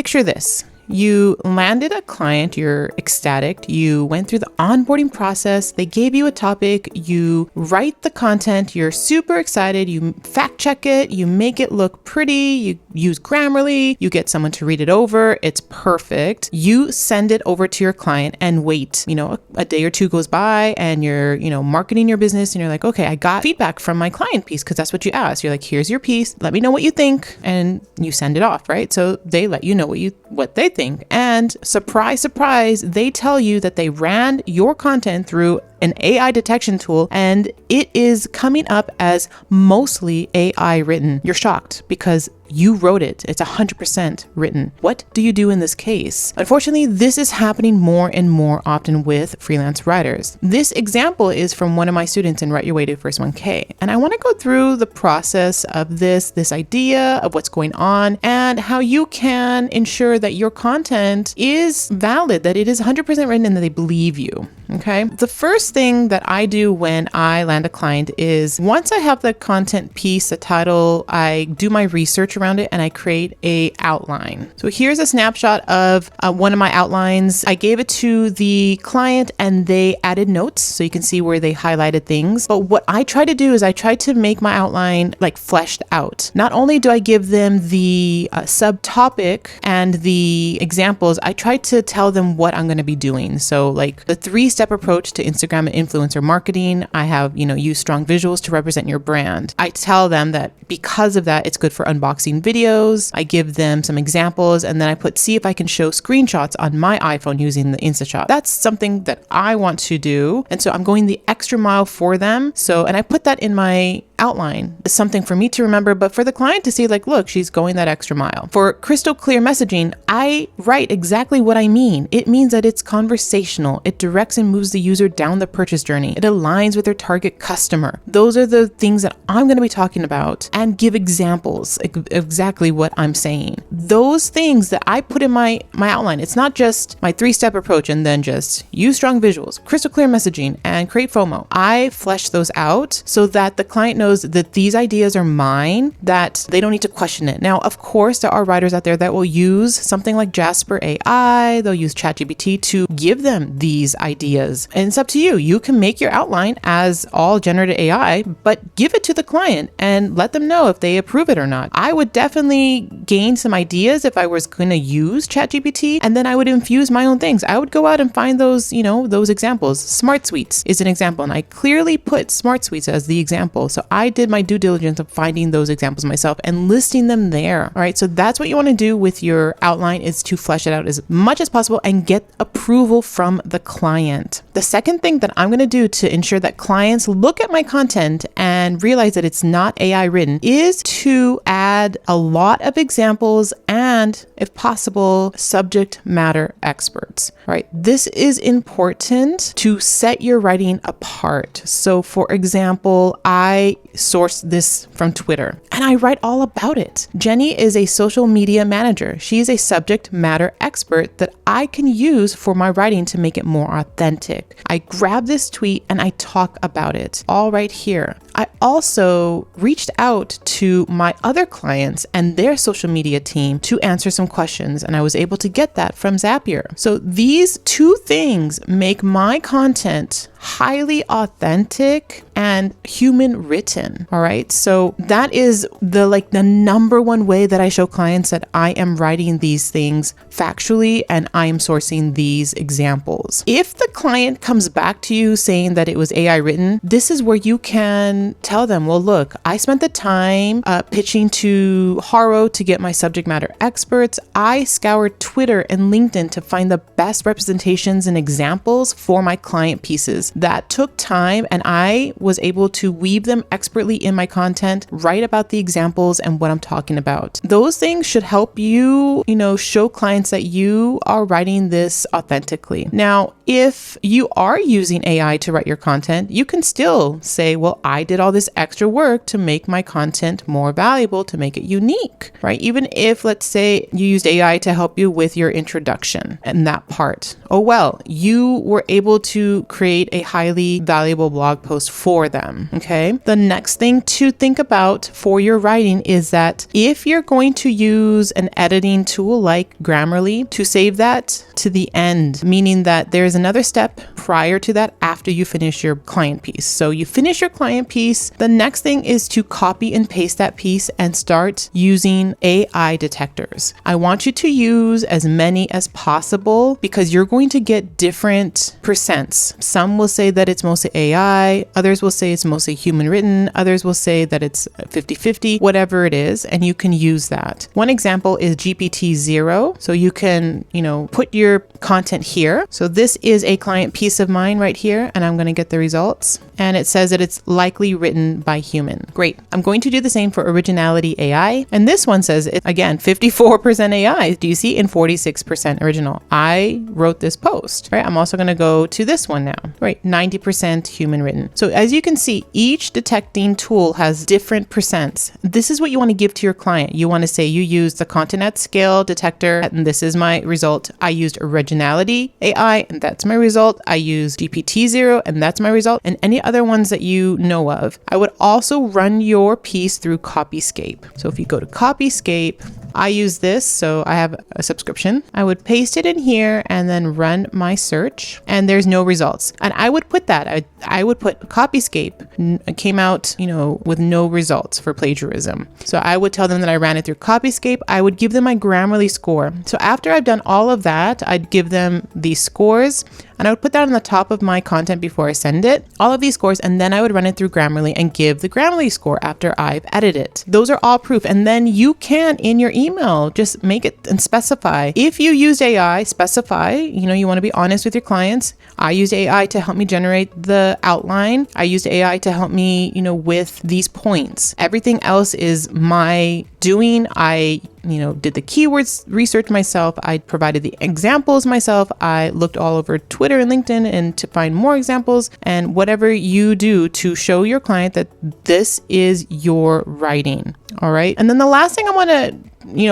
picture this. You landed a client, you're ecstatic, you went through the onboarding process, they gave you a topic, you write the content, you're super excited, you fact check it, you make it look pretty, you use Grammarly, you get someone to read it over, it's perfect. You send it over to your client and wait, a day or two goes by and you're, marketing your business and you're like, okay, I got feedback from my client piece because that's what you asked. You're like, here's your piece, let me know what you think, and you send it off, right? So they let you know what they think. And surprise, surprise, they tell you that they ran your content through an AI detection tool and it is coming up as mostly AI written. You're shocked because you wrote it. It's 100% written. What do you do in this case? Unfortunately, this is happening more and more often with freelance writers. This example is from one of my students in Write Your Way to First 1K. And I want to go through the process of this idea of what's going on and how you can ensure that your content is valid, that it is 100% written and that they believe you. Okay. The first thing that I do when I land a client is once I have the content piece, the title, I do my research around it and I create a outline. So here's a snapshot of one of my outlines. I gave it to the client and they added notes so you can see where they highlighted things. But what I try to do is I try to make my outline like fleshed out. Not only do I give them the subtopic and the examples, I try to tell them what I'm going to be doing. So like the 3-step approach to Instagram and influencer marketing. I have, use strong visuals to represent your brand. I tell them that because of that, it's good for unboxing videos. I give them some examples and then I see if I can show screenshots on my iPhone using the InstaShot. That's something that I want to do. And so I'm going the extra mile for them. And I put that in my outline. It's something for me to remember, but for the client to see like, look, she's going that extra mile. For crystal clear messaging, I write exactly what I mean. It means that it's conversational. It directs and moves the user down the purchase journey. It aligns with their target customer. Those are the things that I'm going to be talking about and give examples, exactly what I'm saying. Those things that I put in my outline, it's not just my 3-step approach and then just use strong visuals, crystal clear messaging, and create FOMO. I flesh those out so that the client knows that these ideas are mine, that they don't need to question it. Now, of course, there are writers out there that will use something like Jasper AI. They'll use ChatGPT to give them these ideas. And it's up to you. You can make your outline as all generative AI, but give it to the client and let them know if they approve it or not. I would definitely gain some ideas if I was going to use ChatGPT, and then I would infuse my own things. I would go out and find those, those examples. Smart Suites is an example, and I clearly put Smart Suites as the example. So I did my due diligence of finding those examples myself and listing them there. All right. So that's what you want to do with your outline, is to flesh it out as much as possible and get approval from the client. The second thing that I'm going to do to ensure that clients look at my content and realize that it's not AI written is to add a lot of examples and, if possible, subject matter experts. All right. This is important to set your writing apart. So for example, I source this from Twitter and I write all about it. Jenny is a social media manager. She is a subject matter expert that I can use for my writing to make it more authentic. I grab this tweet and I talk about it all right here. I also reached out to my other clients and their social media team to answer some questions, and I was able to get that from Zapier. So these two things make my content highly authentic and human written. All right. So that is the number one way that I show clients that I am writing these things factually and I am sourcing these examples. If the client comes back to you saying that it was AI written, this is where you can tell them, well, look, I spent the time pitching to Haro to get my subject matter experts. I scoured Twitter and LinkedIn to find the best representations and examples for my client pieces. That took time, and I was able to weave them expertly in my content, write about the examples and what I'm talking about. Those things should help you, show clients that you are writing this authentically. Now, if you are using AI to write your content, you can still say, well, I did all this extra work to make my content more valuable, to make it unique, right? Even if, let's say, you used AI to help you with your introduction and that part. Oh, well, you were able to create a highly valuable blog post for them, okay? The next thing to think about for your writing is that if you're going to use an editing tool like Grammarly, to save that to the end, meaning that there's another step prior to that after you finish your client piece. So you finish your client piece, the next thing is to copy and paste that piece and start using AI detectors. I want you to use as many as possible because you're going to get different percents. Some will say that it's mostly AI, others will say it's mostly human written, others will say that it's 50-50, whatever it is, and you can use that. One example is GPT-0. So you can, put your content here. So this is a client piece of mine right here, and I'm going to get the results. And it says that it's likely written by human. Great. I'm going to do the same for Originality AI. And this one says, again, 54% AI. Do you see? And 46% original. I wrote this post, right? I'm also going to go to this one now, right? 90% human written. So as you can see, each detecting tool has different percents. This is what you want to give to your client. You want to say you use the content at scale detector, and this is my result. I used Originality AI, and that's my result. I used GPT-0, and that's my result. And any other ones that you know of. I would also run your piece through Copyscape. So if you go to Copyscape, I use this, so I have a subscription. I would paste it in here and then run my search, and there's no results. And I would put that, I would put Copyscape came out, with no results for plagiarism. So I would tell them that I ran it through Copyscape. I would give them my Grammarly score. So after I've done all of that, I'd give them these scores, and I would put that on the top of my content before I send it, all of these scores, and then I would run it through Grammarly and give the Grammarly score after I've edited it. Those are all proof. And then you can, in your email, just make it and specify. If you used AI, specify, you want to be honest with your clients. I used AI to help me generate the outline. I used AI to help me, with these points. Everything else is my doing. I did the keywords research myself. I provided the examples myself. I looked all over Twitter and LinkedIn and to find more examples, and whatever you do to show your client that this is your writing. All right. And then the last thing I want to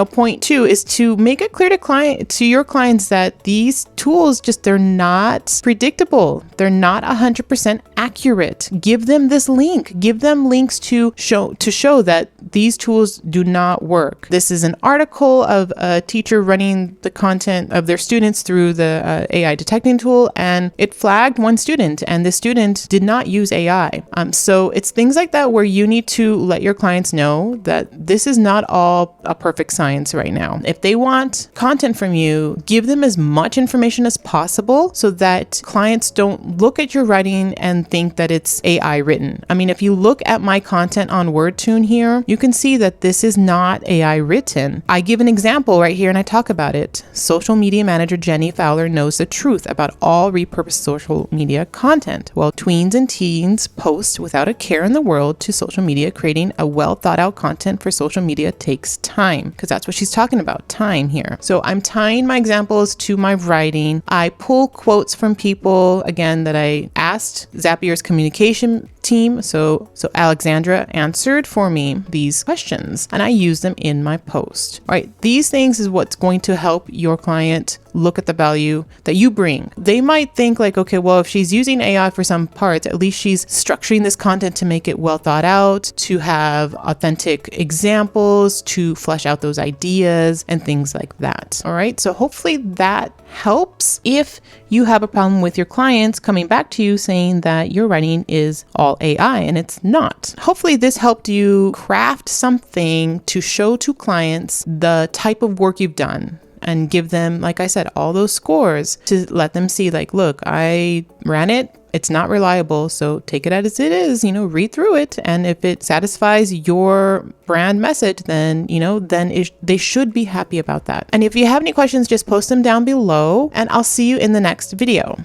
point to is to make it clear to your clients that these tools they're not predictable. They're not 100% accurate. Give them this link. Give them links to show that these tools do not work. This is an article of a teacher running the content of their students through the AI detecting tool, and it flagged one student, and the student did not use AI. So it's things like that where you need to let your clients know that this is not all a perfect science right now. If they want content from you, give them as much information as possible so that clients don't look at your writing and think that it's AI written. I mean, if you look at my content on WordTune here, you can see that this is not AI written. I give an example right here and I talk about it. Social media manager Jenny Fowler knows the truth about all repurposed social media content. While tweens and teens post without a care in the world to social media, creating a well thought out content for social media takes time, because that's what she's talking about, time here. So I'm tying my examples to my writing. I pull quotes from people, again, that I asked Zapier's communication team. So Alexandra answered for me these questions, and I use them in my post. All right, these things is what's going to help your client look at the value that you bring. They might think like, okay, well, if she's using AI for some parts, at least she's structuring this content to make it well thought out, to have authentic examples, to flesh out those ideas and things like that. All right. So hopefully that helps if you have a problem with your clients coming back to you saying that your writing is all AI and it's not. Hopefully this helped you craft something to show to clients the type of work you've done, and give them, like I said, all those scores to let them see like, look, I ran it. It's not reliable. So take it as it is, read through it. And if it satisfies your brand message, then, they should be happy about that. And if you have any questions, just post them down below and I'll see you in the next video.